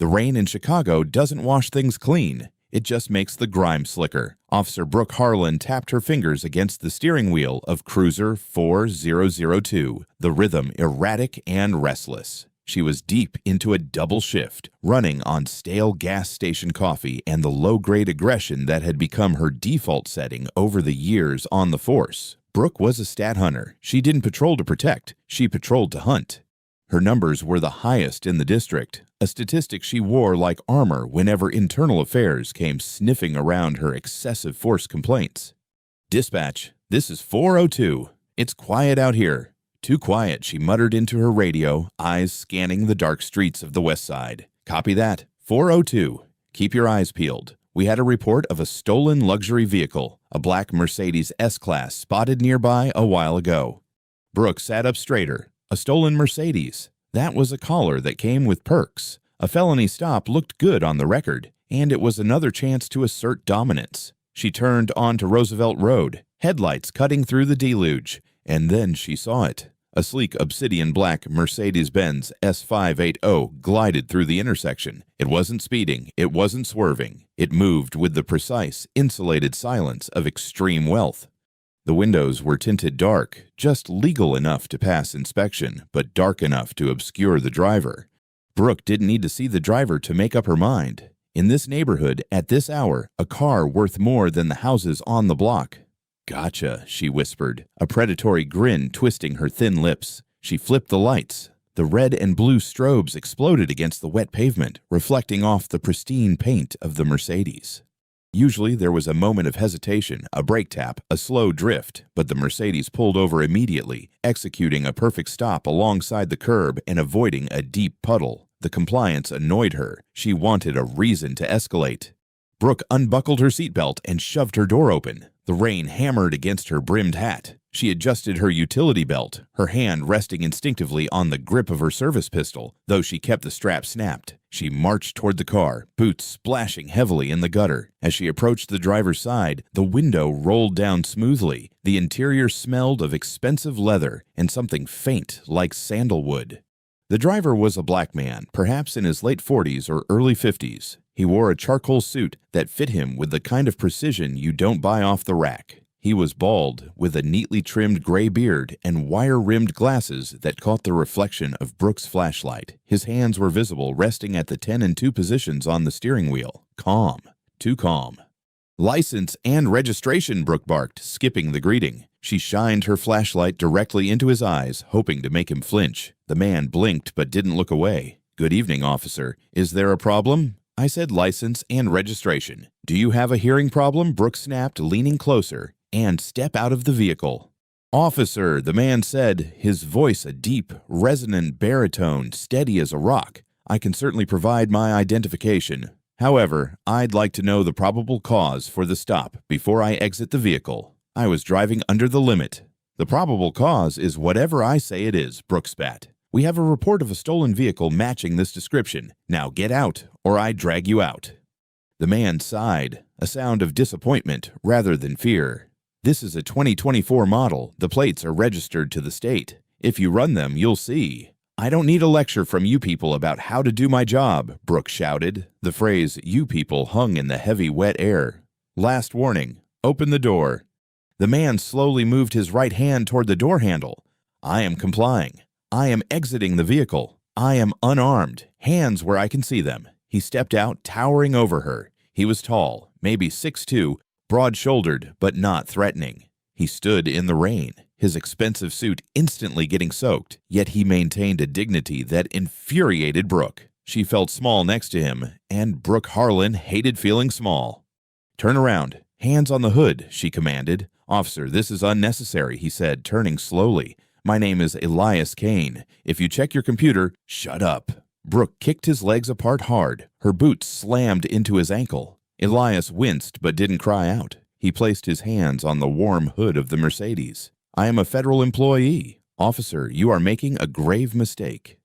The rain in Chicago doesn't wash things clean. It just makes the grime slicker. Officer Brooke Harlan tapped her fingers against the steering wheel of Cruiser 4002, the rhythm erratic and restless. She was deep into a double shift, running on stale gas station coffee and the low-grade aggression that had become her default setting over the years on the force. Brooke was a stat hunter. She didn't patrol to protect, she patrolled to hunt. Her numbers were the highest in the district, a statistic she wore like armor whenever internal affairs came sniffing around her excessive force complaints. "Dispatch, this is 402. It's quiet out here." "Too quiet," she muttered into her radio, eyes scanning the dark streets of the west side. "Copy that. 402. Keep your eyes peeled. We had a report of a stolen luxury vehicle, a black Mercedes S-Class spotted nearby a while ago." Brooke sat up straighter. A stolen Mercedes. That was a caller that came with perks. A felony stop looked good on the record, and it was another chance to assert dominance. She turned onto Roosevelt Road, headlights cutting through the deluge, and then she saw it. A sleek obsidian black Mercedes-Benz S580 glided through the intersection. It wasn't speeding, it wasn't swerving. It moved with the precise, insulated silence of extreme wealth. The windows were tinted dark, just legal enough to pass inspection, but dark enough to obscure the driver. Brooke didn't need to see the driver to make up her mind. In this neighborhood, at this hour, a car worth more than the houses on the block. "Gotcha," she whispered, a predatory grin twisting her thin lips. She flipped the lights. The red and blue strobes exploded against the wet pavement, reflecting off the pristine paint of the Mercedes. Usually there was a moment of hesitation, a brake tap, a slow drift, but the Mercedes pulled over immediately, executing a perfect stop alongside the curb and avoiding a deep puddle. The compliance annoyed her. She wanted a reason to escalate. Brooke unbuckled her seatbelt and shoved her door open. The rain hammered against her brimmed hat. She adjusted her utility belt, her hand resting instinctively on the grip of her service pistol, though she kept the strap snapped. She marched toward the car, boots splashing heavily in the gutter. As she approached the driver's side, the window rolled down smoothly. The interior smelled of expensive leather and something faint like sandalwood. The driver was a black man, perhaps in his late 40s or early 50s. He wore a charcoal suit that fit him with the kind of precision you don't buy off the rack. He was bald, with a neatly trimmed gray beard and wire-rimmed glasses that caught the reflection of Brooke's flashlight. His hands were visible, resting at the 10 and 2 positions on the steering wheel. Calm. Too calm. "License and registration," Brooke barked, skipping the greeting. She shined her flashlight directly into his eyes, hoping to make him flinch. The man blinked but didn't look away. "Good evening, officer. Is there a problem?" "I said license and registration." "Do you have a hearing problem?" Brooke snapped, leaning closer. "And step out of the vehicle." "Officer," the man said, his voice a deep, resonant baritone, steady as a rock. "I can certainly provide my identification. However, I'd like to know the probable cause for the stop before I exit the vehicle. I was driving under the limit." "The probable cause is whatever I say it is," Brooke spat. "We have a report of a stolen vehicle matching this description. Now get out, or I drag you out." The man sighed, a sound of disappointment rather than fear. "This is a 2024 model. The plates are registered to the state. If you run them, you'll see." "I don't need a lecture from you people about how to do my job," Brooke shouted. The phrase "you people" hung in the heavy, wet air. "Last warning. Open the door." The man slowly moved his right hand toward the door handle. "I am complying. I am exiting the vehicle. I am unarmed, hands where I can see them." He stepped out, towering over her. He was tall, maybe 6'2", broad-shouldered, but not threatening. He stood in the rain, his expensive suit instantly getting soaked, yet he maintained a dignity that infuriated Brooke. She felt small next to him, and Brooke Harlan hated feeling small. "Turn around. Hands on the hood," she commanded. "Officer, this is unnecessary," he said, turning slowly. "My name is Elias Kane. If you check your computer, shut up." Brooke kicked his legs apart hard. Her boots slammed into his ankle. Elias winced but didn't cry out. He placed his hands on the warm hood of the Mercedes. "I am a federal employee. Officer, you are making a grave mistake."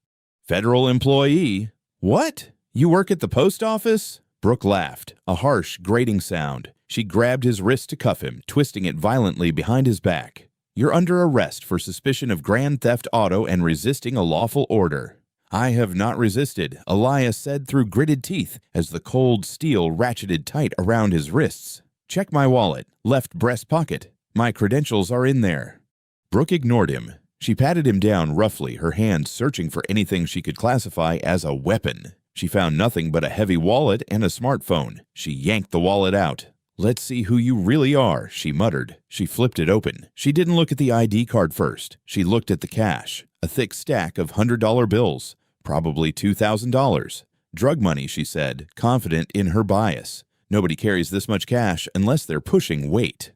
"Federal employee? What? You work at the post office?" Brooke laughed, a harsh, grating sound. She grabbed his wrist to cuff him, twisting it violently behind his back. "You're under arrest for suspicion of grand theft auto and resisting a lawful order." "I have not resisted," Elias said through gritted teeth as the cold steel ratcheted tight around his wrists. "Check my wallet, left breast pocket. My credentials are in there." Brooke ignored him. She patted him down roughly, her hands searching for anything she could classify as a weapon. She found nothing but a heavy wallet and a smartphone. She yanked the wallet out. "Let's see who you really are," she muttered. She flipped it open. She didn't look at the ID card first. She looked at the cash, a thick stack of $100 bills, probably $2,000. Drug money, she said, confident in her bias. Nobody carries this much cash unless they're pushing weight.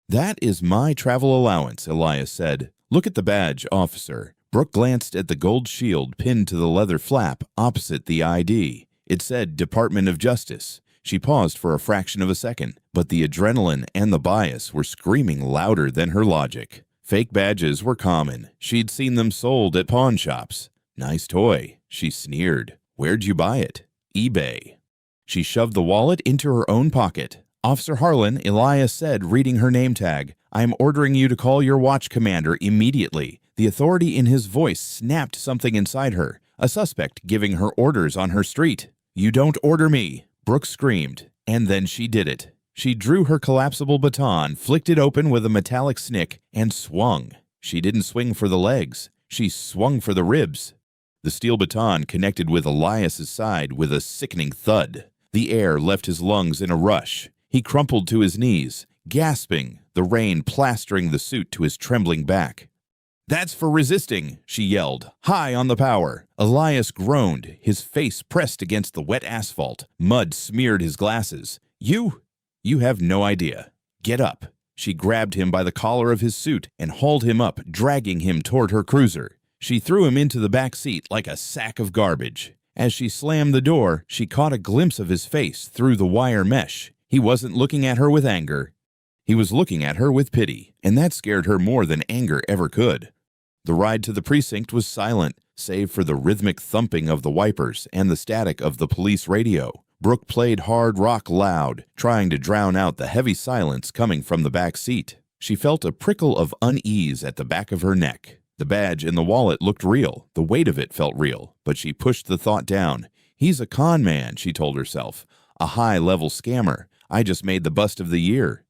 "That is my travel allowance," Elias said. "Look at the badge, officer." Brooke glanced at the gold shield pinned to the leather flap opposite the ID. It said Department of Justice. She paused for a fraction of a second, but the adrenaline and the bias were screaming louder than her logic. Fake badges were common. She'd seen them sold at pawn shops. "Nice toy," she sneered. "Where'd you buy it?" "eBay." She shoved the wallet into her own pocket. "Officer Harlan," Elias said, reading her name tag, "I am ordering you to call your watch commander immediately." The authority in his voice snapped something inside her, a suspect giving her orders on her street. "You don't order me," Brooke screamed, and then she did it. She drew her collapsible baton, flicked it open with a metallic snick, and swung. She didn't swing for the legs. She swung for the ribs. The steel baton connected with Elias's side with a sickening thud. The air left his lungs in a rush. He crumpled to his knees, gasping, the rain plastering the suit to his trembling back. "That's for resisting," she yelled, high on the power. Elias groaned, his face pressed against the wet asphalt. Mud smeared his glasses. You have no idea. Get up." She grabbed him by the collar of his suit and hauled him up, dragging him toward her cruiser. She threw him into the back seat like a sack of garbage. As she slammed the door, she caught a glimpse of his face through the wire mesh. He wasn't looking at her with anger. He was looking at her with pity, and that scared her more than anger ever could. The ride to the precinct was silent, save for the rhythmic thumping of the wipers and the static of the police radio. Brooke played hard rock loud, trying to drown out the heavy silence coming from the back seat. She felt a prickle of unease at the back of her neck. The badge in the wallet looked real. The weight of it felt real, but she pushed the thought down. "He's a con man," she told herself. "A high-level scammer. I just made the bust of the year."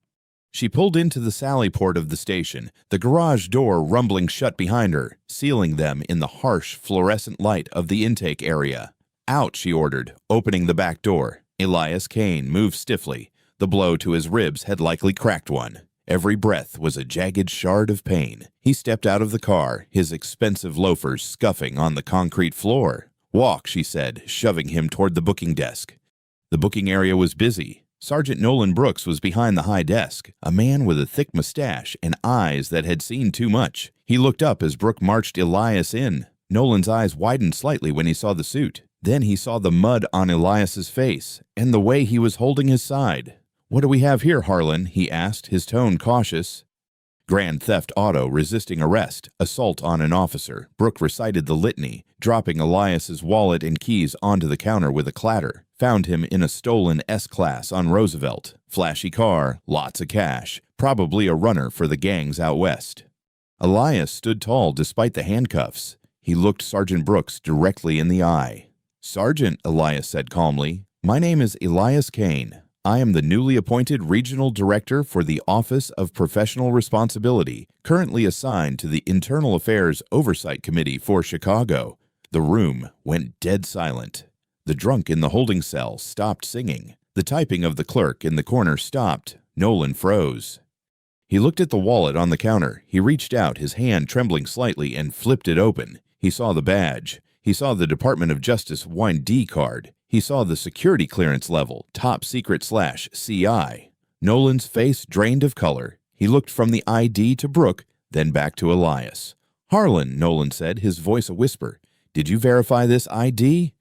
She pulled into the sally port of the station, the garage door rumbling shut behind her, sealing them in the harsh, fluorescent light of the intake area. "Out," she ordered, opening the back door. Elias Kane moved stiffly. The blow to his ribs had likely cracked one. Every breath was a jagged shard of pain. He stepped out of the car, his expensive loafers scuffing on the concrete floor. "Walk," she said, shoving him toward the booking desk. The booking area was busy. Sergeant Nolan Brooks was behind the high desk, a man with a thick mustache and eyes that had seen too much. He looked up as Brooke marched Elias in. Nolan's eyes widened slightly when he saw the suit. Then he saw the mud on Elias's face and the way he was holding his side. "What do we have here, Harlan?" he asked, his tone cautious. "Grand theft auto, resisting arrest, assault on an officer." Brooke recited the litany, dropping Elias's wallet and keys onto the counter with a clatter. "Found him in a stolen S-Class on Roosevelt. Flashy car, lots of cash, probably a runner for the gangs out west." Elias stood tall despite the handcuffs. He looked Sergeant Brooks directly in the eye. "Sergeant," Elias said calmly, "my name is Elias Kane. I am the newly appointed Regional Director for the Office of Professional Responsibility, currently assigned to the Internal Affairs Oversight Committee for Chicago." The room went dead silent. The drunk in the holding cell stopped singing. The typing of the clerk in the corner stopped. Nolan froze. He looked at the wallet on the counter. He reached out, his hand trembling slightly, and flipped it open. He saw the badge. He saw the Department of Justice 1D card. He saw the security clearance level, top secret/CI. Nolan's face drained of color. He looked from the ID to Brooke, then back to Elias. "Harlan," Nolan said, his voice a whisper. "Did you verify this ID?"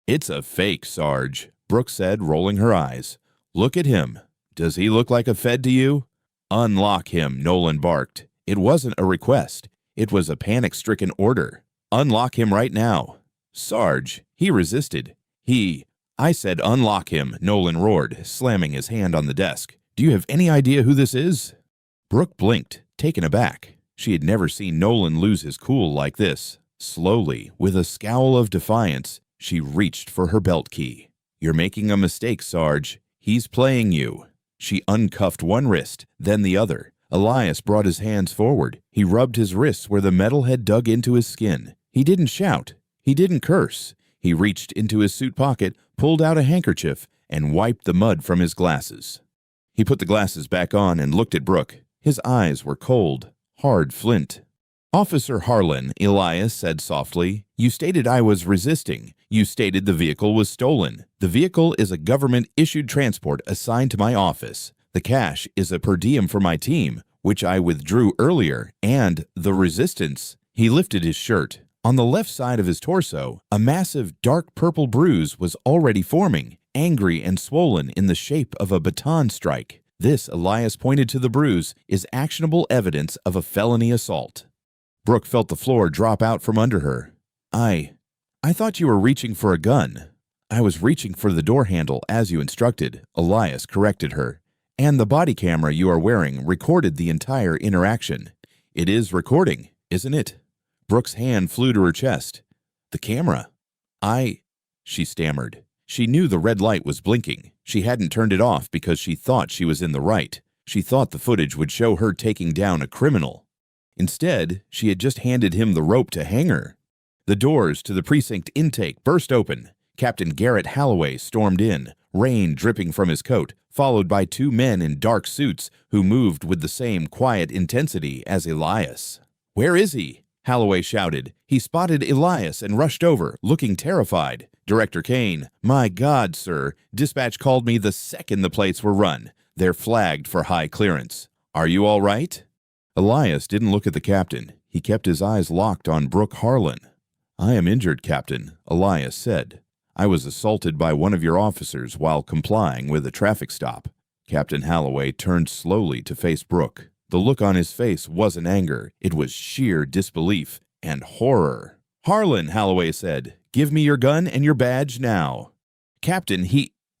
"It's a fake, Sarge," Brooke said, rolling her eyes. "Look at him. Does he look like a Fed to you?" "Unlock him," Nolan barked. It wasn't a request. It was a panic-stricken order. "Unlock him right now." "Sarge," he resisted. I said unlock him," Nolan roared, slamming his hand on the desk. "Do you have any idea who this is?" Brooke blinked, taken aback. She had never seen Nolan lose his cool like this. Slowly, with a scowl of defiance, she reached for her belt key. "You're making a mistake, Sarge. He's playing you." She uncuffed one wrist, then the other. Elias brought his hands forward. He rubbed his wrists where the metal had dug into his skin. He didn't shout. He didn't curse. He reached into his suit pocket, pulled out a handkerchief, and wiped the mud from his glasses. He put the glasses back on and looked at Brooke. His eyes were cold, hard flint. "Officer Harlan," Elias said softly, "you stated I was resisting. You stated the vehicle was stolen. The vehicle is a government-issued transport assigned to my office. The cash is a per diem for my team, which I withdrew earlier, and the resistance." He lifted his shirt. On the left side of his torso, a massive dark purple bruise was already forming, angry and swollen in the shape of a baton strike. This, Elias pointed to the bruise, is actionable evidence of a felony assault. Brooke felt the floor drop out from under her. I thought you were reaching for a gun." "I was reaching for the door handle as you instructed," Elias corrected her. "And the body camera you are wearing recorded the entire interaction." "It is recording, isn't it?" Brooke's hand flew to her chest. "The camera?" She stammered. She knew the red light was blinking. She hadn't turned it off because she thought she was in the right. She thought the footage would show her taking down a criminal. Instead, she had just handed him the rope to hang her. The doors to the precinct intake burst open. Captain Garrett Holloway stormed in, rain dripping from his coat, followed by two men in dark suits who moved with the same quiet intensity as Elias. "Where is he?" Holloway shouted. He spotted Elias and rushed over, looking terrified. "Director Kane, my God, sir, dispatch called me the second the plates were run. They're flagged for high clearance. Are you all right?" Elias didn't look at the captain. He kept his eyes locked on Brooke Harlan. "I am injured, Captain," Elias said. "I was assaulted by one of your officers while complying with a traffic stop." Captain Holloway turned slowly to face Brooke. The look on his face wasn't anger. It was sheer disbelief and horror. "Harlan," Holloway said, "give me your gun and your badge now." "Captain,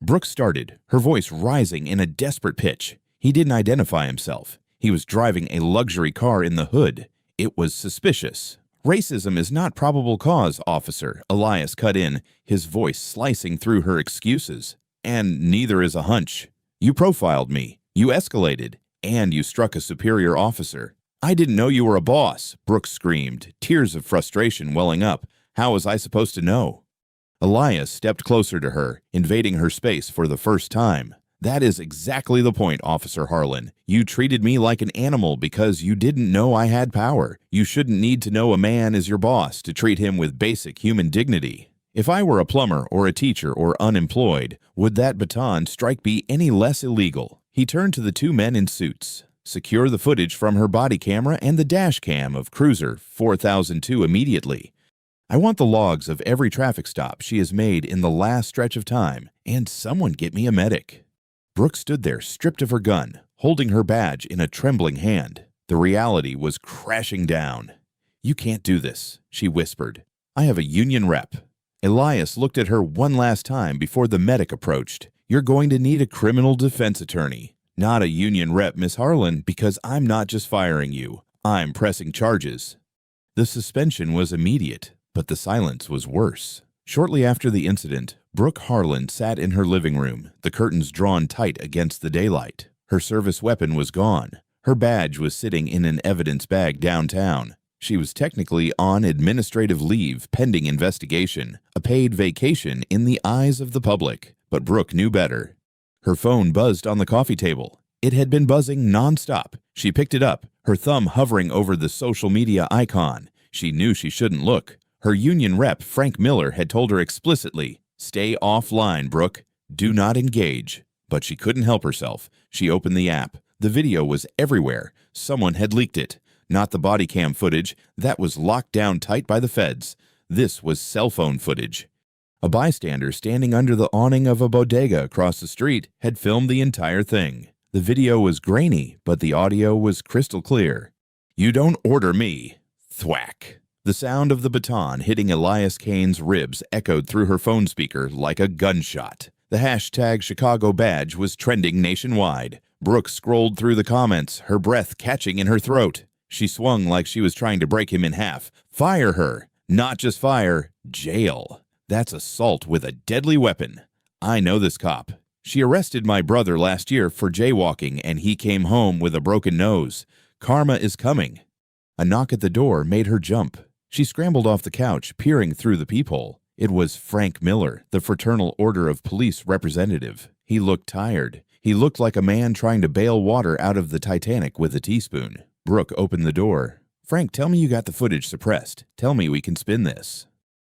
Brooke started, her voice rising in a desperate pitch. He didn't identify himself. He was driving a luxury car in the hood. It was suspicious. "Racism is not probable cause, officer," Elias cut in, his voice slicing through her excuses. "And neither is a hunch. You profiled me, you escalated, and you struck a superior officer." "I didn't know you were a boss," Brooke screamed, tears of frustration welling up. "How was I supposed to know?" Elias stepped closer to her, invading her space for the first time. "That is exactly the point, Officer Harlan. You treated me like an animal because you didn't know I had power. You shouldn't need to know a man is your boss to treat him with basic human dignity. If I were a plumber or a teacher or unemployed, would that baton strike be any less illegal?" He turned to the two men in suits. "Secure the footage from her body camera and the dash cam of Cruiser 4002 immediately. I want the logs of every traffic stop she has made in the last stretch of time, and someone get me a medic." Brooke stood there, stripped of her gun, holding her badge in a trembling hand. The reality was crashing down. "You can't do this," she whispered. "I have a union rep." Elias looked at her one last time before the medic approached. "You're going to need a criminal defense attorney, not a union rep, Miss Harlan, because I'm not just firing you. I'm pressing charges." The suspension was immediate, but the silence was worse. Shortly after the incident, Brooke Harlan sat in her living room, the curtains drawn tight against the daylight. Her service weapon was gone. Her badge was sitting in an evidence bag downtown. She was technically on administrative leave pending investigation, a paid vacation in the eyes of the public. But Brooke knew better. Her phone buzzed on the coffee table. It had been buzzing nonstop. She picked it up, her thumb hovering over the social media icon. She knew she shouldn't look. Her union rep, Frank Miller, had told her explicitly, "Stay offline, Brooke. Do not engage." But she couldn't help herself. She opened the app. The video was everywhere. Someone had leaked it. Not the body cam footage. That was locked down tight by the feds. This was cell phone footage. A bystander standing under the awning of a bodega across the street had filmed the entire thing. The video was grainy, but the audio was crystal clear. "You don't order me." Thwack. The sound of the baton hitting Elias Kane's ribs echoed through her phone speaker like a gunshot. The hashtag Chicago badge was trending nationwide. Brooke scrolled through the comments, her breath catching in her throat. She swung like she was trying to break him in half. "Fire her! Not just fire, jail. That's assault with a deadly weapon. I know this cop. She arrested my brother last year for jaywalking and he came home with a broken nose. Karma is coming. A knock at the door made her jump. She scrambled off the couch, peering through the peephole. It was Frank Miller, the Fraternal Order of Police representative. He looked tired. He looked like a man trying to bail water out of the Titanic with a teaspoon. Brooke opened the door. Frank, tell me you got the footage suppressed. Tell me we can spin this.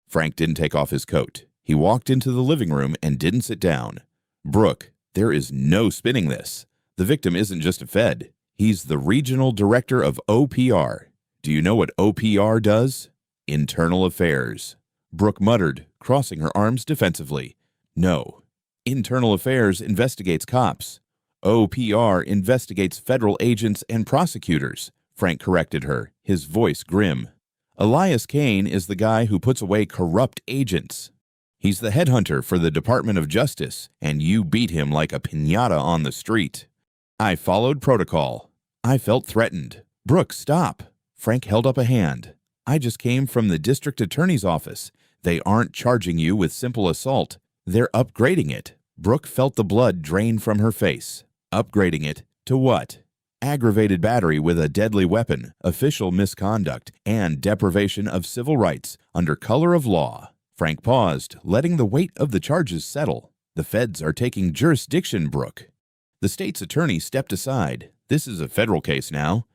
Frank didn't take off his coat. He walked into the living room and didn't sit down. Brooke, there is no spinning this. The victim isn't just a Fed. He's the regional director of OPR. Do you know what OPR does? Internal Affairs. Brooke muttered, crossing her arms defensively. No. Internal Affairs investigates cops. OPR investigates federal agents and prosecutors. Frank corrected her, his voice grim. Elias Kane is the guy who puts away corrupt agents. He's the headhunter for the Department of Justice, and you beat him like a piñata on the street. I followed protocol. I felt threatened. Brooke, stop. Frank held up a hand. I just came from the district attorney's office. They aren't charging you with simple assault. They're upgrading it. Brooke felt the blood drain from her face. Upgrading it to what? Aggravated battery with a deadly weapon, official misconduct, and deprivation of civil rights under color of law. Frank paused, letting the weight of the charges settle. The feds are taking jurisdiction, Brooke. The state's attorney stepped aside. This is a federal case now.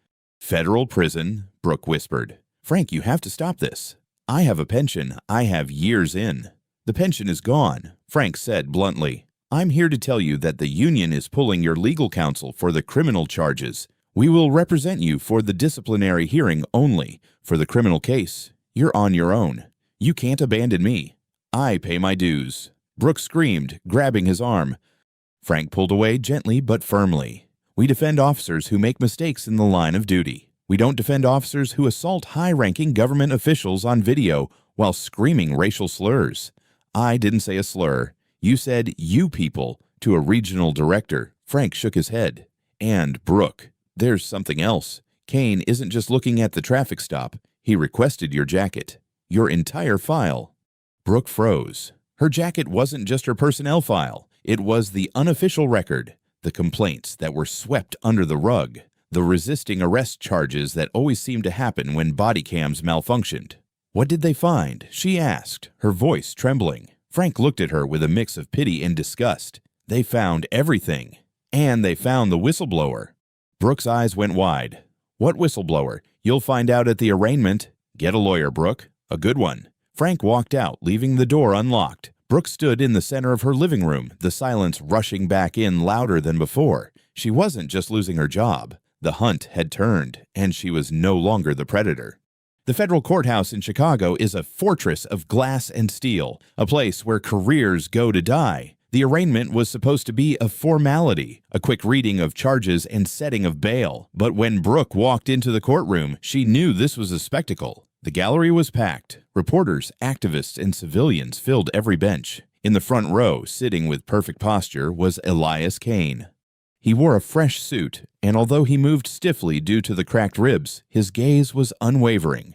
Federal prison, Brooke whispered. Frank, you have to stop this. I have a pension. I have years in. The pension is gone, Frank said bluntly. I'm here to tell you that the union is pulling your legal counsel for the criminal charges. We will represent you for the disciplinary hearing only. For the criminal case, you're on your own. You can't abandon me. I pay my dues. Brooke screamed, grabbing his arm. Frank pulled away gently but firmly. We defend officers who make mistakes in the line of duty. We don't defend officers who assault high-ranking government officials on video while screaming racial slurs. I didn't say a slur. You said you people to a regional director. Frank shook his head. And Brooke, there's something else. Kane isn't just looking at the traffic stop. He requested your jacket. Your entire file. Brooke froze. Her jacket wasn't just her personnel file. It was the unofficial record, the complaints that were swept under the rug, the resisting arrest charges that always seemed to happen when body cams malfunctioned. What did they find? She asked, her voice trembling. Frank looked at her with a mix of pity and disgust. They found everything. And they found the whistleblower. Brooke's eyes went wide. What whistleblower? You'll find out at the arraignment. Get a lawyer, Brooke. A good one. Frank walked out, leaving the door unlocked. Brooke stood in the center of her living room, the silence rushing back in louder than before. She wasn't just losing her job. The hunt had turned, and she was no longer the predator. The federal courthouse in Chicago is a fortress of glass and steel, a place where careers go to die. The arraignment was supposed to be a formality, a quick reading of charges and setting of bail. But when Brooke walked into the courtroom, she knew this was a spectacle. The gallery was packed. Reporters, activists, and civilians filled every bench. In the front row, sitting with perfect posture, was Elias Kane. He wore a fresh suit, and although he moved stiffly due to the cracked ribs, his gaze was unwavering.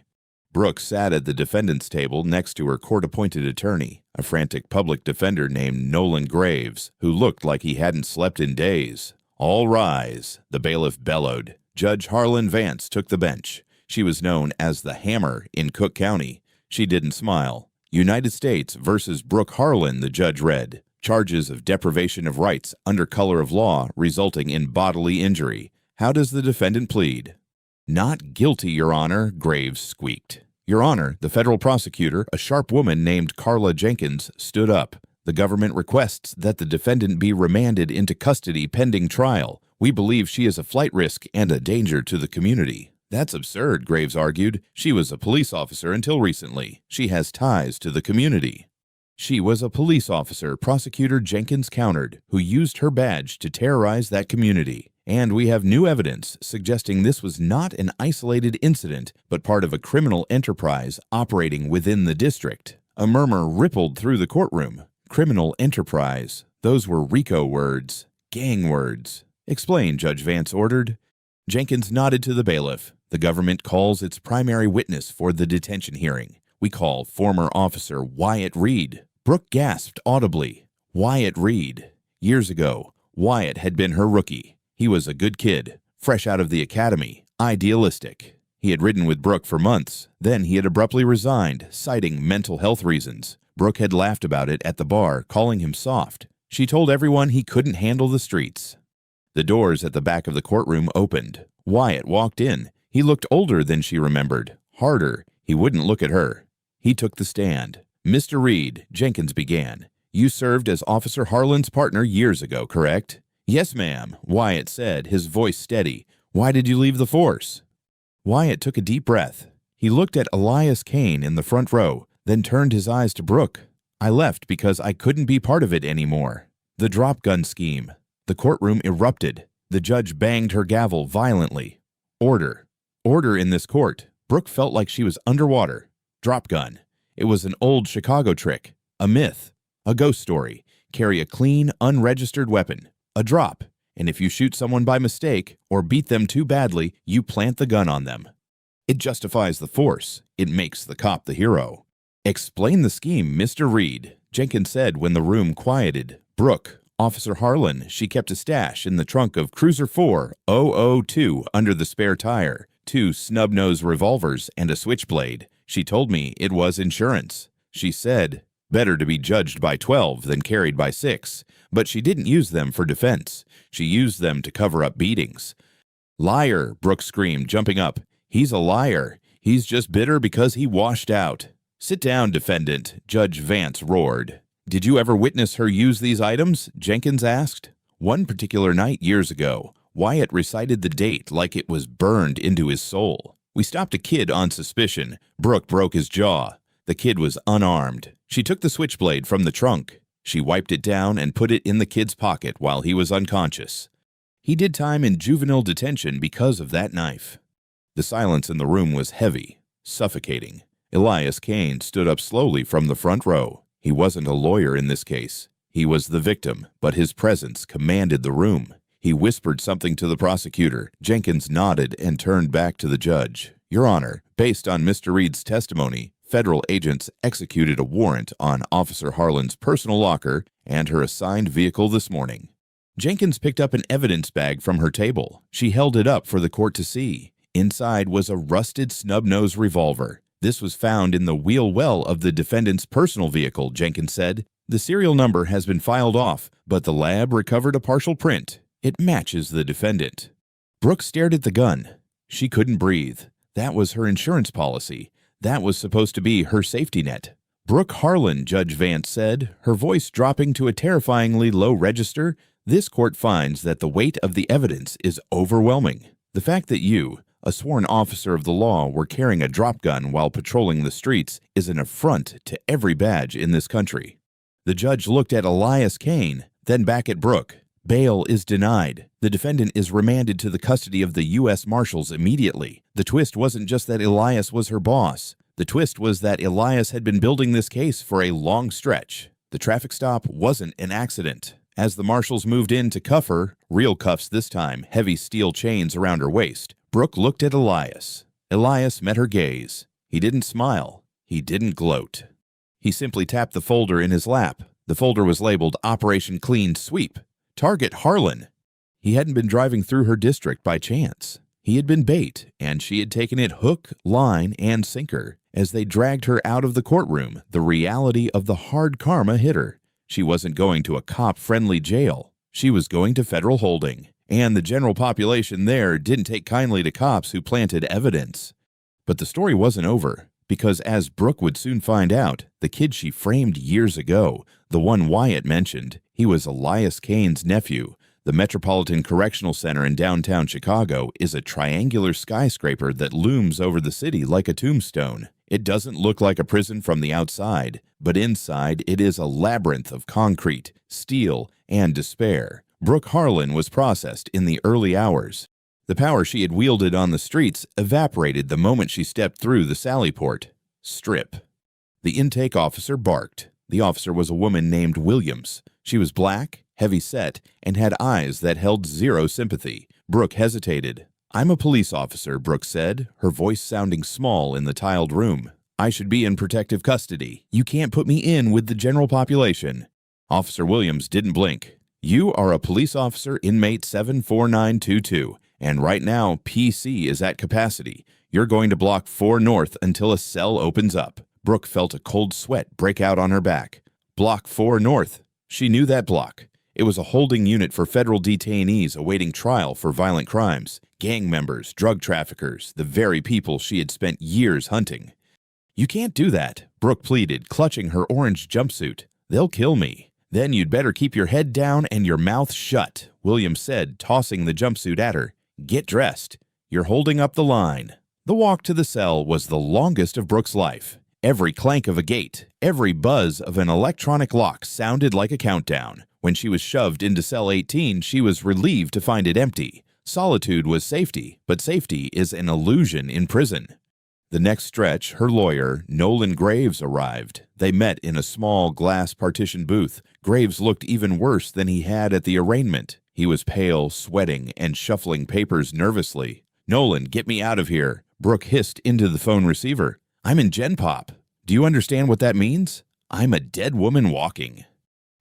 Brooke sat at the defendant's table next to her court-appointed attorney, a frantic public defender named Nolan Graves, who looked like he hadn't slept in days. All rise, the bailiff bellowed. Judge Harlan Vance took the bench. She was known as the Hammer in Cook County. She didn't smile. United States versus Brooke Harlan, the judge read. Charges of deprivation of rights under color of law resulting in bodily injury. How does the defendant plead? Not guilty, Your Honor, Graves squeaked. Your Honor, the federal prosecutor, a sharp woman named Carla Jenkins, stood up. The government requests that the defendant be remanded into custody pending trial. We believe she is a flight risk and a danger to the community. That's absurd, Graves argued. She was a police officer until recently. She has ties to the community. She was a police officer, Prosecutor Jenkins countered, who used her badge to terrorize that community. And we have new evidence suggesting this was not an isolated incident, but part of a criminal enterprise operating within the district. A murmur rippled through the courtroom. Criminal enterprise. Those were RICO words. Gang words. Explain, Judge Vance ordered. Jenkins nodded to the bailiff. The government calls its primary witness for the detention hearing. We call former Officer Wyatt Reed." Brooke gasped audibly. Wyatt Reed. Years ago, Wyatt had been her rookie. He was a good kid, fresh out of the academy, idealistic. He had ridden with Brooke for months. Then he had abruptly resigned, citing mental health reasons. Brooke had laughed about it at the bar, calling him soft. She told everyone he couldn't handle the streets. The doors at the back of the courtroom opened. Wyatt walked in. He looked older than she remembered, harder. He wouldn't look at her. He took the stand. "Mr. Reed," Jenkins began, "you served as Officer Harlan's partner years ago, correct?" "Yes, ma'am," Wyatt said, his voice steady. "Why did you leave the force?" Wyatt took a deep breath. He looked at Elias Kane in the front row, then turned his eyes to Brooke. "I left because I couldn't be part of it anymore." The drop gun scheme. The courtroom erupted. The judge banged her gavel violently. "Order. Order in this court." Brooke felt like she was underwater. Drop gun. It was an old Chicago trick, a myth, a ghost story. Carry a clean, unregistered weapon, a drop, and if you shoot someone by mistake or beat them too badly, you plant the gun on them. It justifies the force. It makes the cop the hero. "Explain the scheme, Mr. Reed," Jenkins said when the room quieted. Brooke, Officer Harlan, she kept a stash in the trunk of Cruiser 4002 under the spare tire, 2 snub-nose revolvers and a switchblade. She told me it was insurance. She said, better to be judged by 12 than carried by 6, but she didn't use them for defense. She used them to cover up beatings. "Liar," Brooke screamed, jumping up. "He's a liar. He's just bitter because he washed out." "Sit down, defendant," Judge Vance roared. "Did you ever witness her use these items?" Jenkins asked. One particular night years ago, Wyatt recited the date like it was burned into his soul. "We stopped a kid on suspicion. Brooke broke his jaw. The kid was unarmed. She took the switchblade from the trunk. She wiped it down and put it in the kid's pocket while he was unconscious. He did time in juvenile detention because of that knife." The silence in the room was heavy, suffocating. Elias Kane stood up slowly from the front row. He wasn't a lawyer in this case. He was the victim, but his presence commanded the room. He whispered something to the prosecutor. Jenkins nodded and turned back to the judge. "Your Honor, based on Mr. Reed's testimony, federal agents executed a warrant on Officer Harlan's personal locker and her assigned vehicle this morning." Jenkins picked up an evidence bag from her table. She held it up for the court to see. Inside was a rusted snub-nose revolver. "This was found in the wheel well of the defendant's personal vehicle," Jenkins said. "The serial number has been filed off, but the lab recovered a partial print. It matches the defendant." Brooke stared at the gun. She couldn't breathe. That was her insurance policy. That was supposed to be her safety net. "Brooke Harlan," Judge Vance said, her voice dropping to a terrifyingly low register, "this court finds that the weight of the evidence is overwhelming. The fact that you, a sworn officer of the law, were carrying a drop gun while patrolling the streets is an affront to every badge in this country." The judge looked at Elias Kane, then back at Brooke. "Bail is denied. The defendant is remanded to the custody of the U.S. Marshals immediately." The twist wasn't just that Elias was her boss. The twist was that Elias had been building this case for a long stretch. The traffic stop wasn't an accident. As the marshals moved in to cuff her, real cuffs this time, heavy steel chains around her waist, Brooke looked at Elias. Elias met her gaze. He didn't smile. He didn't gloat. He simply tapped the folder in his lap. The folder was labeled Operation Clean Sweep. Target Harlan. He hadn't been driving through her district by chance. He had been bait, and she had taken it hook, line, and sinker. As they dragged her out of the courtroom, the reality of the hard karma hit her. She wasn't going to a cop-friendly jail. She was going to federal holding. And the general population there didn't take kindly to cops who planted evidence. But the story wasn't over, because as Brooke would soon find out, the kid she framed years ago, the one Wyatt mentioned, he was Elias Kane's nephew. The Metropolitan Correctional Center in downtown Chicago is a triangular skyscraper that looms over the city like a tombstone. It doesn't look like a prison from the outside, but inside it is a labyrinth of concrete, steel, and despair. Brooke Harlan was processed in the early hours. The power she had wielded on the streets evaporated the moment she stepped through the sally port. Strip. The intake officer barked. The officer was a woman named Williams. She was black, heavy-set, and had eyes that held zero sympathy. Brooke hesitated. "I'm a police officer," Brooke said, her voice sounding small in the tiled room. I should be in protective custody. You can't put me in with the general population." Officer Williams didn't blink. "You are a police officer, inmate 74922, and right now PC is at capacity. You're going to block 4 North until a cell opens up." Brooke felt a cold sweat break out on her back. Block 4 North. She knew that block. It was a holding unit for federal detainees awaiting trial for violent crimes, gang members, drug traffickers, the very people she had spent years hunting. "You can't do that," Brooke pleaded, clutching her orange jumpsuit. "They'll kill me." "Then you'd better keep your head down and your mouth shut," Williams said, tossing the jumpsuit at her. "Get dressed. You're holding up the line." The walk to the cell was the longest of Brooke's life. Every clank of a gate, every buzz of an electronic lock sounded like a countdown. When she was shoved into cell 18, she was relieved to find it empty. Solitude was safety, but safety is an illusion in prison. The next stretch, her lawyer, Nolan Graves, arrived. They met in a small glass partition booth. Graves looked even worse than he had at the arraignment. He was pale, sweating, and shuffling papers nervously. "Nolan, get me out of here," Brooke hissed into the phone receiver. "I'm in Gen Pop. Do you understand what that means? I'm a dead woman walking."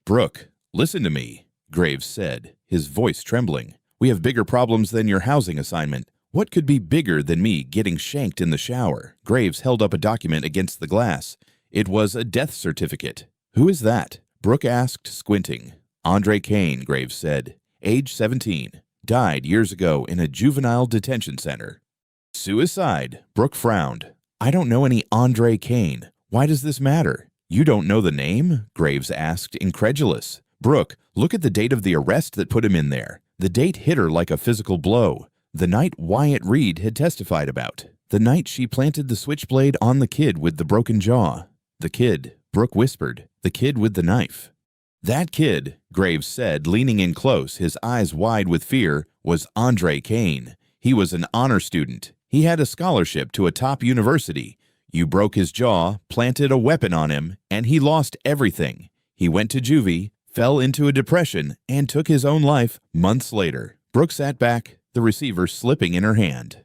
"Brooke, listen to me," Graves said, his voice trembling. "We have bigger problems than your housing assignment. What could be bigger than me getting shanked in the shower?" Graves held up a document against the glass. It was a death certificate. "Who is that?" Brooke asked, squinting. "Andre Kane," Graves said. "Age 17. Died years ago in a juvenile detention center." "Suicide," Brooke frowned. "I don't know any Andre Kane. Why does this matter?" "You don't know the name?" Graves asked, incredulous. "Brooke, look at the date of the arrest that put him in there. The date hit her like a physical blow. The night Wyatt Reed had testified about. The night she planted the switchblade on the kid with the broken jaw." "The kid," Brooke whispered. "The kid with the knife." "That kid," Graves said, leaning in close, his eyes wide with fear, "was Andre Kane. He was an honor student. He had a scholarship to a top university. You broke his jaw, planted a weapon on him, and he lost everything. He went to juvie, fell into a depression, and took his own life months later." Brooke sat back, the receiver slipping in her hand.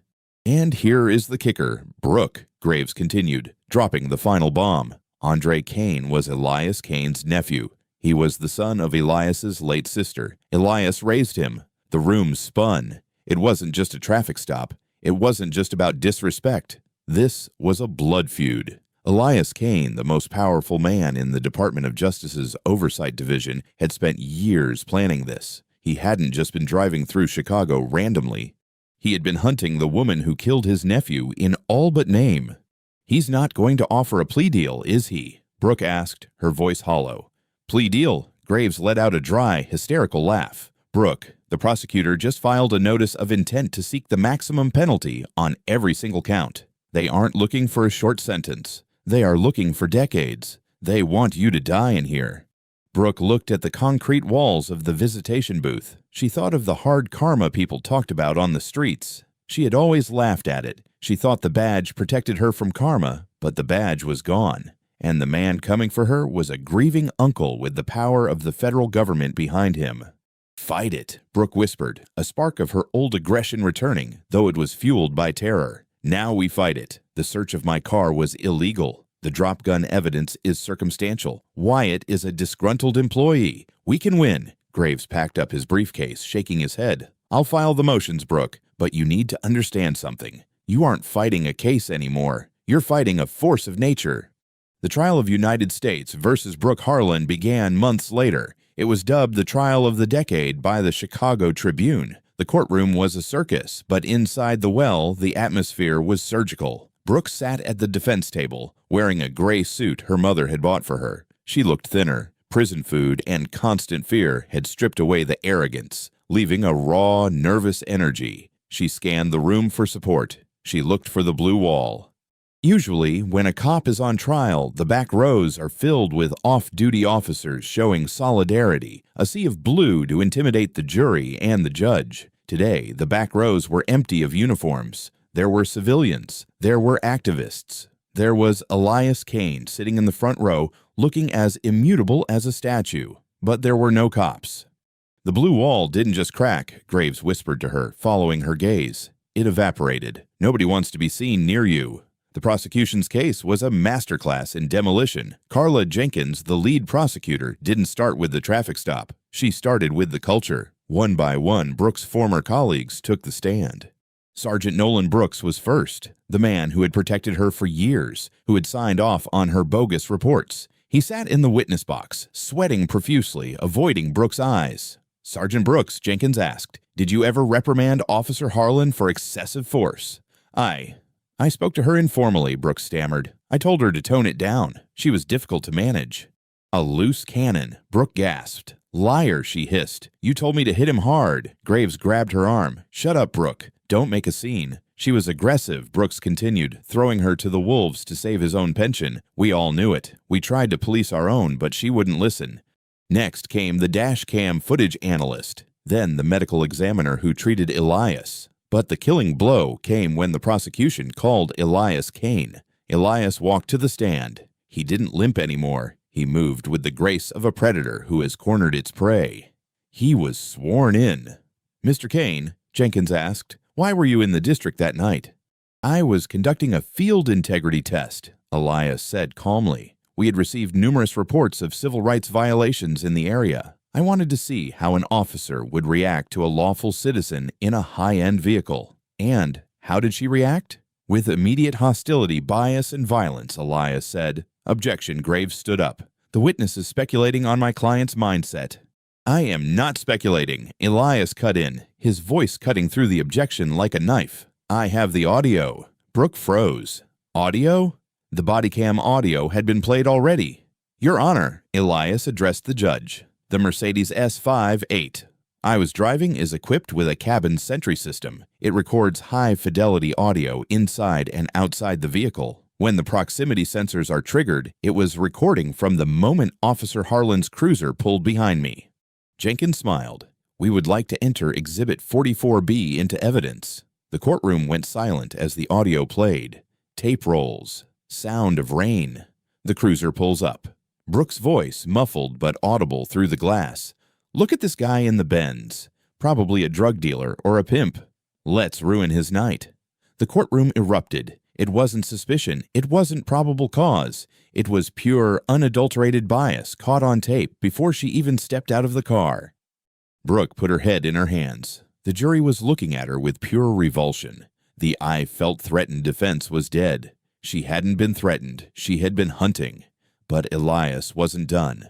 "And here is the kicker, Brooke," Graves continued, dropping the final bomb. "Andre Kane was Elias Kane's nephew. He was the son of Elias's late sister. Elias raised him. The room spun. It wasn't just a traffic stop. It wasn't just about disrespect. This was a blood feud. Elias Kane, the most powerful man in the Department of Justice's Oversight Division, had spent years planning this. He hadn't just been driving through Chicago randomly. He had been hunting the woman who killed his nephew in all but name. "He's not going to offer a plea deal, is he?" Brooke asked, her voice hollow. "Plea deal?" Graves let out a dry, hysterical laugh. "Brooke, the prosecutor just filed a notice of intent to seek the maximum penalty on every single count. They aren't looking for a short sentence. They are looking for decades. They want you to die in here." Brooke looked at the concrete walls of the visitation booth. She thought of the hard karma people talked about on the streets. She had always laughed at it. She thought the badge protected her from karma, but the badge was gone. And the man coming for her was a grieving uncle with the power of the federal government behind him. "Fight it," Brooke whispered, a spark of her old aggression returning, though it was fueled by terror. "Now we fight it. The search of my car was illegal. The drop gun evidence is circumstantial. Wyatt is a disgruntled employee. We can win." Graves packed up his briefcase, shaking his head. "I'll file the motions, Brooke, but you need to understand something. You aren't fighting a case anymore. You're fighting a force of nature." The trial of United States versus Brooke Harlan began months later. It was dubbed the trial of the decade by the Chicago Tribune. The courtroom was a circus, but inside the well, the atmosphere was surgical. Brooke sat at the defense table, wearing a gray suit her mother had bought for her. She looked thinner. Prison food and constant fear had stripped away the arrogance, leaving a raw, nervous energy. She scanned the room for support. She looked for the blue wall. Usually, when a cop is on trial, the back rows are filled with off-duty officers showing solidarity, a sea of blue to intimidate the jury and the judge. Today, the back rows were empty of uniforms. There were civilians. There were activists. There was Elias Kane sitting in the front row, looking as immutable as a statue. But there were no cops. "The blue wall didn't just crack," Graves whispered to her, following her gaze. "It evaporated. Nobody wants to be seen near you." The prosecution's case was a masterclass in demolition. Carla Jenkins, the lead prosecutor, didn't start with the traffic stop. She started with the culture. One by one, Brooke's former colleagues took the stand. Sergeant Nolan Brooks was first, the man who had protected her for years, who had signed off on her bogus reports. He sat in the witness box, sweating profusely, avoiding Brooks' eyes. "Sergeant Brooks," Jenkins asked, "did you ever reprimand Officer Harlan for excessive force?" I spoke to her informally," Brooks stammered. "I told her to tone it down. She was difficult to manage." "A loose cannon," Brooke gasped. "Liar," she hissed. "You told me to hit him hard." Graves grabbed her arm. "Shut up, Brooke. Don't make a scene." "She was aggressive," Brooks continued, throwing her to the wolves to save his own pension. "We all knew it. We tried to police our own, but she wouldn't listen." Next came the dash cam footage analyst, then the medical examiner who treated Elias. But the killing blow came when the prosecution called Elias Kane. Elias walked to the stand. He didn't limp anymore. He moved with the grace of a predator who has cornered its prey. He was sworn in. "Mr. Kane," Jenkins asked, "why were you in the district that night?" "I was conducting a field integrity test," Elias said calmly. "We had received numerous reports of civil rights violations in the area. I wanted to see how an officer would react to a lawful citizen in a high-end vehicle." "And how did she react?" "With immediate hostility, bias, and violence," Elias said. "Objection." Graves stood up. "The witness is speculating on my client's mindset." "I am not speculating," Elias cut in, his voice cutting through the objection like a knife. "I have the audio." Brooke froze. "Audio?" The bodycam audio had been played already. "Your Honor," Elias addressed the judge. "The Mercedes S58 I was driving is equipped with a cabin sentry system. It records high-fidelity audio inside and outside the vehicle. When the proximity sensors are triggered, it was recording from the moment Officer Harlan's cruiser pulled behind me." Jenkins smiled. "We would like to enter Exhibit 44B into evidence." The courtroom went silent as the audio played. Tape rolls. Sound of rain. The cruiser pulls up. Brooke's voice, muffled but audible through the glass. "Look at this guy in the Benz. Probably a drug dealer or a pimp. Let's ruin his night." The courtroom erupted. It wasn't suspicion. It wasn't probable cause. It was pure, unadulterated bias caught on tape before she even stepped out of the car. Brooke put her head in her hands. The jury was looking at her with pure revulsion. The "I felt threatened" defense was dead. She hadn't been threatened. She had been hunting. But Elias wasn't done.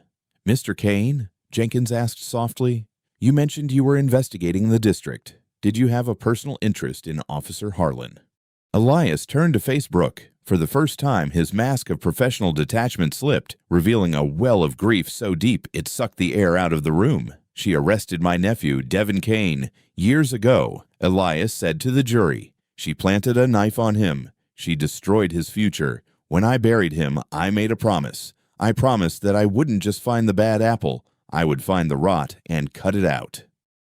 "Mr. Kane," Jenkins asked softly, "you mentioned you were investigating the district. Did you have a personal interest in Officer Harlan?" Elias turned to face Brooke. For the first time, his mask of professional detachment slipped, revealing a well of grief so deep it sucked the air out of the room. "She arrested my nephew, Devin Kane, years ago," Elias said to the jury. "She planted a knife on him. She destroyed his future. When I buried him, I made a promise. I promised that I wouldn't just find the bad apple. I would find the rot and cut it out."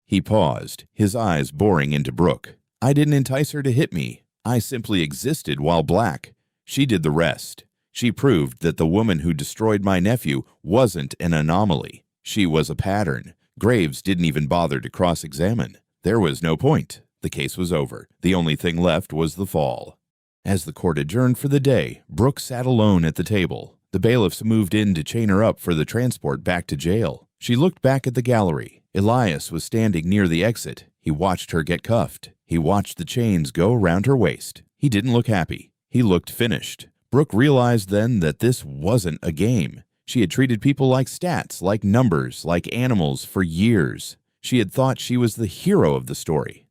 He paused, his eyes boring into Brooke. "I didn't entice her to hit me. I simply existed while black. She did the rest. She proved that the woman who destroyed my nephew wasn't an anomaly. She was a pattern." Graves didn't even bother to cross-examine. There was no point. The case was over. The only thing left was the fall. As the court adjourned for the day, Brooke sat alone at the table. The bailiffs moved in to chain her up for the transport back to jail. She looked back at the gallery. Elias was standing near the exit. He watched her get cuffed. He watched the chains go around her waist. He didn't look happy. He looked finished. Brooke realized then that this wasn't a game. She had treated people like stats, like numbers, like animals for years. She had thought she was the hero of the story.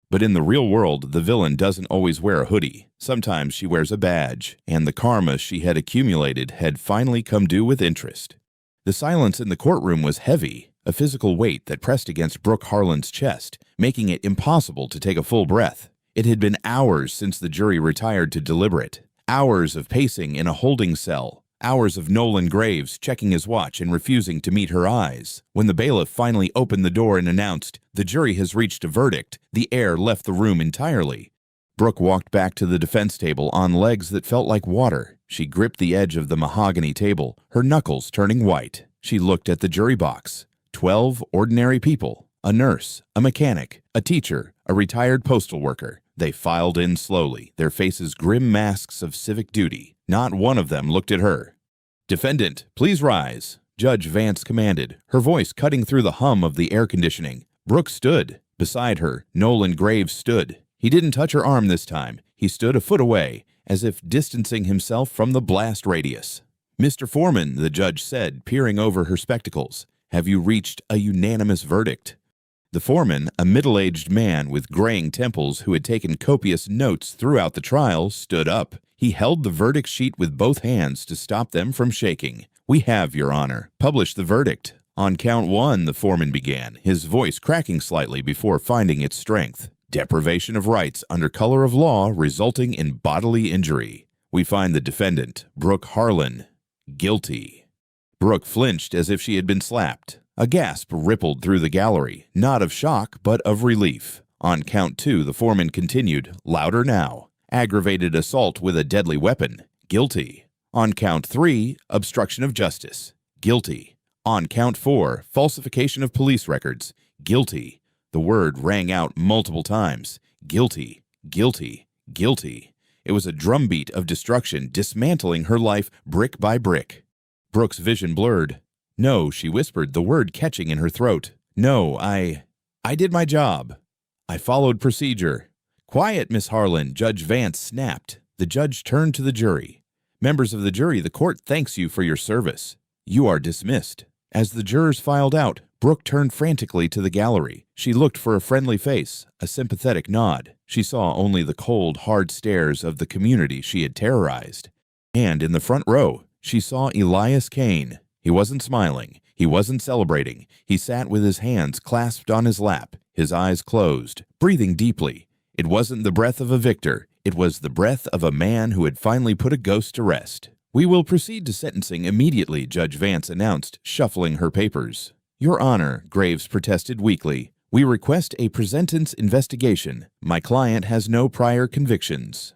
But in the real world, the villain doesn't always wear a hoodie. Sometimes she wears a badge, and the karma she had accumulated had finally come due with interest. The silence in the courtroom was heavy, a physical weight that pressed against Brooke Harlan's chest, making it impossible to take a full breath. It had been hours since the jury retired to deliberate. Hours of pacing in a holding cell. Hours of Nolan Graves checking his watch and refusing to meet her eyes. When the bailiff finally opened the door and announced, "The jury has reached a verdict," the air left the room entirely. Brooke walked back to the defense table on legs that felt like water. She gripped the edge of the mahogany table, her knuckles turning white. She looked at the jury box. 12 ordinary people. A nurse, a mechanic, a teacher, a retired postal worker. They filed in slowly, their faces grim masks of civic duty. Not one of them looked at her. "Defendant, please rise," Judge Vance commanded, her voice cutting through the hum of the air conditioning. Brooke stood. Beside her, Nolan Graves stood. He didn't touch her arm this time. He stood a foot away, as if distancing himself from the blast radius. "Mr. Foreman," the judge said, peering over her spectacles, "have you reached a unanimous verdict?" The foreman, a middle-aged man with graying temples who had taken copious notes throughout the trial, stood up. He held the verdict sheet with both hands to stop them from shaking. "We have, Your Honor. Publish the verdict." "On count 1, the foreman began, his voice cracking slightly before finding its strength. "Deprivation of rights under color of law resulting in bodily injury. We find the defendant, Brooke Harlan, guilty." Brooke flinched as if she had been slapped. A gasp rippled through the gallery, not of shock, but of relief. On count 2, the foreman continued, louder now. "Aggravated assault with a deadly weapon. Guilty." On count 3, obstruction of justice. Guilty. On count 4, falsification of police records. Guilty. The word rang out multiple times. Guilty, guilty, guilty. It was a drumbeat of destruction, dismantling her life brick by brick. Brooke's vision blurred. "No," she whispered, the word catching in her throat. "No, I did my job. I followed procedure." "Quiet, Miss Harlan," Judge Vance snapped. The judge turned to the jury. "Members of the jury, the court thanks you for your service. You are dismissed." As the jurors filed out, Brooke turned frantically to the gallery. She looked for a friendly face, a sympathetic nod. She saw only the cold, hard stares of the community she had terrorized. And in the front row, she saw Elias Kane. He wasn't smiling. He wasn't celebrating. He sat with his hands clasped on his lap, his eyes closed, breathing deeply. It wasn't the breath of a victor. It was the breath of a man who had finally put a ghost to rest. "We will proceed to sentencing immediately," Judge Vance announced, shuffling her papers. "Your Honor," Graves protested weakly, "we request a presentence investigation. My client has no prior convictions."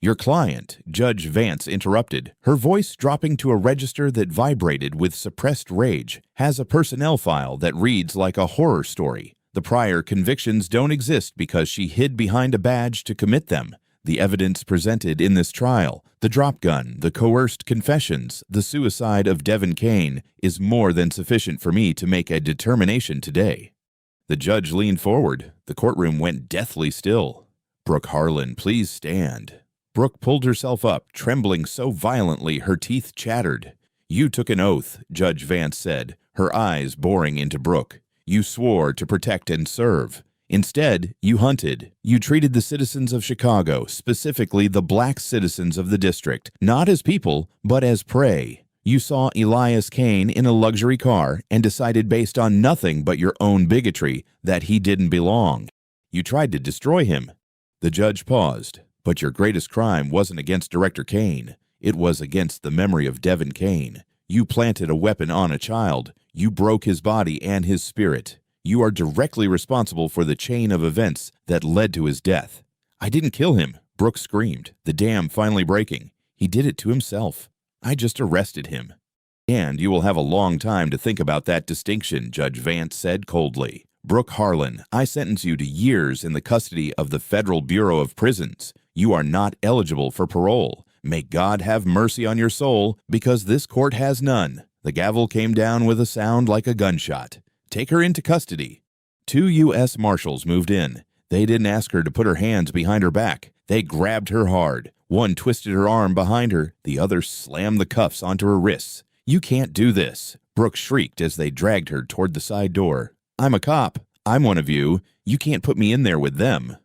"Your client," Judge Vance interrupted, her voice dropping to a register that vibrated with suppressed rage, "has a personnel file that reads like a horror story. The prior convictions don't exist because she hid behind a badge to commit them. The evidence presented in this trial, the drop gun, the coerced confessions, the suicide of Devin Kane, is more than sufficient for me to make a determination today." The judge leaned forward. The courtroom went deathly still. "Brooke Harlan, please stand." Brooke pulled herself up, trembling so violently her teeth chattered. "You took an oath," Judge Vance said, her eyes boring into Brooke. "You swore to protect and serve. Instead, you hunted. You treated the citizens of Chicago, specifically the black citizens of the district, not as people, but as prey. You saw Elias Kane in a luxury car and decided based on nothing but your own bigotry that he didn't belong. You tried to destroy him." The judge paused. "But your greatest crime wasn't against Director Kane. It was against the memory of Devin Kane. You planted a weapon on a child. You broke his body and his spirit. You are directly responsible for the chain of events that led to his death." "I didn't kill him," Brooke screamed, the dam finally breaking. "He did it to himself. I just arrested him." "And you will have a long time to think about that distinction," Judge Vance said coldly. "Brooke Harlan, I sentence you to years in the custody of the Federal Bureau of Prisons. You are not eligible for parole. May God have mercy on your soul, because this court has none." The gavel came down with a sound like a gunshot. "Take her into custody." 2 U.S. Marshals moved in. They didn't ask her to put her hands behind her back. They grabbed her hard. One twisted her arm behind her. The other slammed the cuffs onto her wrists. "You can't do this," Brooke shrieked as they dragged her toward the side door. "I'm a cop. I'm one of you. You can't put me in there with them."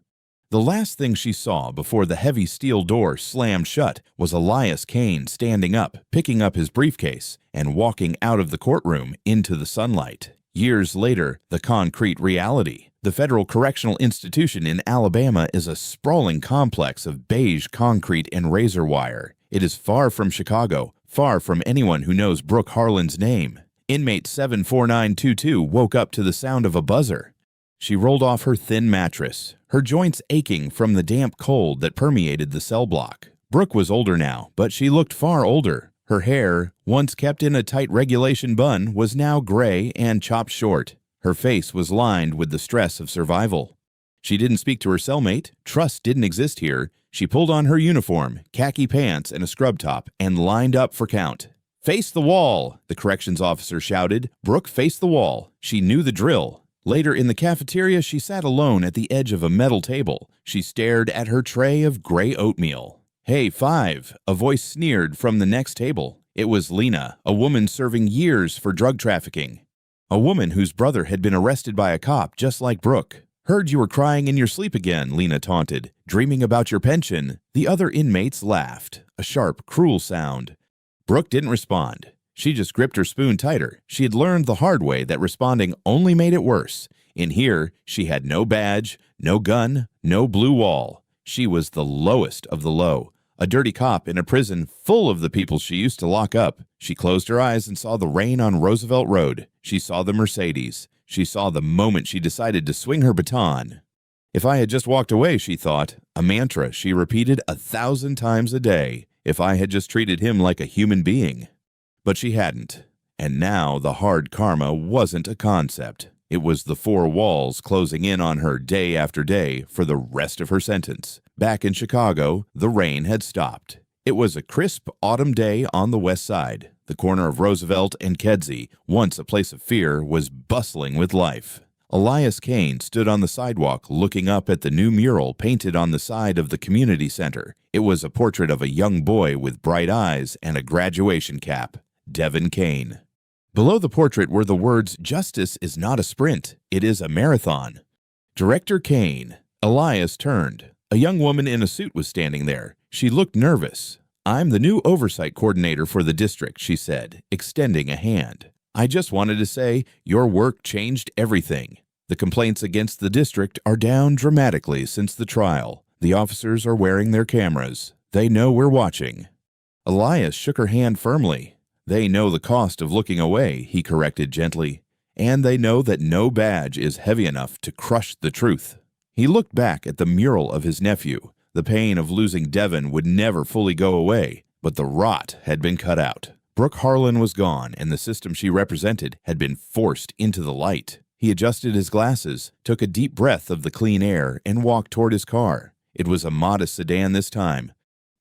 The last thing she saw before the heavy steel door slammed shut was Elias Kane standing up, picking up his briefcase, and walking out of the courtroom into the sunlight. Years later, the concrete reality. The Federal Correctional Institution in Alabama is a sprawling complex of beige concrete and razor wire. It is far from Chicago, far from anyone who knows Brooke Harlan's name. Inmate 74922 woke up to the sound of a buzzer. She rolled off her thin mattress, her joints aching from the damp cold that permeated the cell block. Brooke was older now, but she looked far older. Her hair, once kept in a tight regulation bun, was now gray and chopped short. Her face was lined with the stress of survival. She didn't speak to her cellmate. Trust didn't exist here. She pulled on her uniform, khaki pants, and a scrub top, and lined up for count. "Face the wall," the corrections officer shouted. Brooke faced the wall. She knew the drill. Later in the cafeteria, she sat alone at the edge of a metal table. She stared at her tray of gray oatmeal. "Hey, 5, a voice sneered from the next table. It was Lena, a woman serving years for drug trafficking. A woman whose brother had been arrested by a cop just like Brooke. "Heard you were crying in your sleep again," Lena taunted. "Dreaming about your pension." The other inmates laughed, a sharp, cruel sound. Brooke didn't respond. She just gripped her spoon tighter. She had learned the hard way that responding only made it worse. In here, she had no badge, no gun, no blue wall. She was the lowest of the low, a dirty cop in a prison full of the people she used to lock up. She closed her eyes and saw the rain on Roosevelt Road. She saw the Mercedes. She saw the moment she decided to swing her baton. If I had just walked away, she thought, a mantra she repeated 1,000 times a day. If I had just treated him like a human being. But she hadn't. And now the hard karma wasn't a concept. It was the 4 walls closing in on her day after day for the rest of her sentence. Back in Chicago, the rain had stopped. It was a crisp autumn day on the west side. The corner of Roosevelt and Kedzie, once a place of fear, was bustling with life. Elias Kane stood on the sidewalk looking up at the new mural painted on the side of the community center. It was a portrait of a young boy with bright eyes and a graduation cap. Devin Kane. Below the portrait were the words, "Justice is not a sprint, it is a marathon." Director Kane. Elias turned. A young woman in a suit was standing there. She looked nervous. "I'm the new oversight coordinator for the district," she said, extending a hand. "I just wanted to say your work changed everything. The complaints against the district are down dramatically since the trial. The officers are wearing their cameras. They know we're watching." Elias shook her hand firmly. "They know the cost of looking away," he corrected gently. "And they know that no badge is heavy enough to crush the truth." He looked back at the mural of his nephew. The pain of losing Devin would never fully go away, but the rot had been cut out. Brooke Harlan was gone, and the system she represented had been forced into the light. He adjusted his glasses, took a deep breath of the clean air, and walked toward his car. It was a modest sedan this time.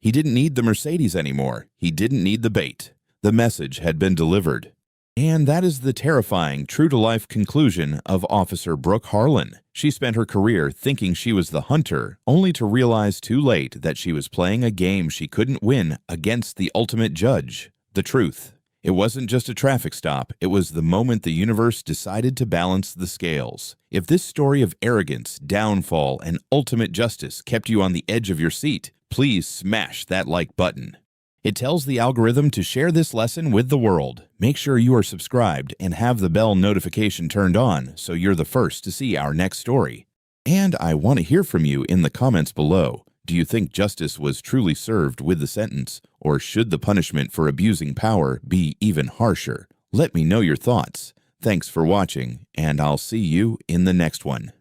He didn't need the Mercedes anymore. He didn't need the bait. The message had been delivered. And that is the terrifying, true-to-life conclusion of Officer Brooke Harlan. She spent her career thinking she was the hunter, only to realize too late that she was playing a game she couldn't win against the ultimate judge. The truth. It wasn't just a traffic stop, it was the moment the universe decided to balance the scales. If this story of arrogance, downfall, and ultimate justice kept you on the edge of your seat, please smash that like button. It tells the algorithm to share this lesson with the world. Make sure you are subscribed and have the bell notification turned on so you're the first to see our next story. And I want to hear from you in the comments below. Do you think justice was truly served with the sentence, or should the punishment for abusing power be even harsher? Let me know your thoughts. Thanks for watching, and I'll see you in the next one.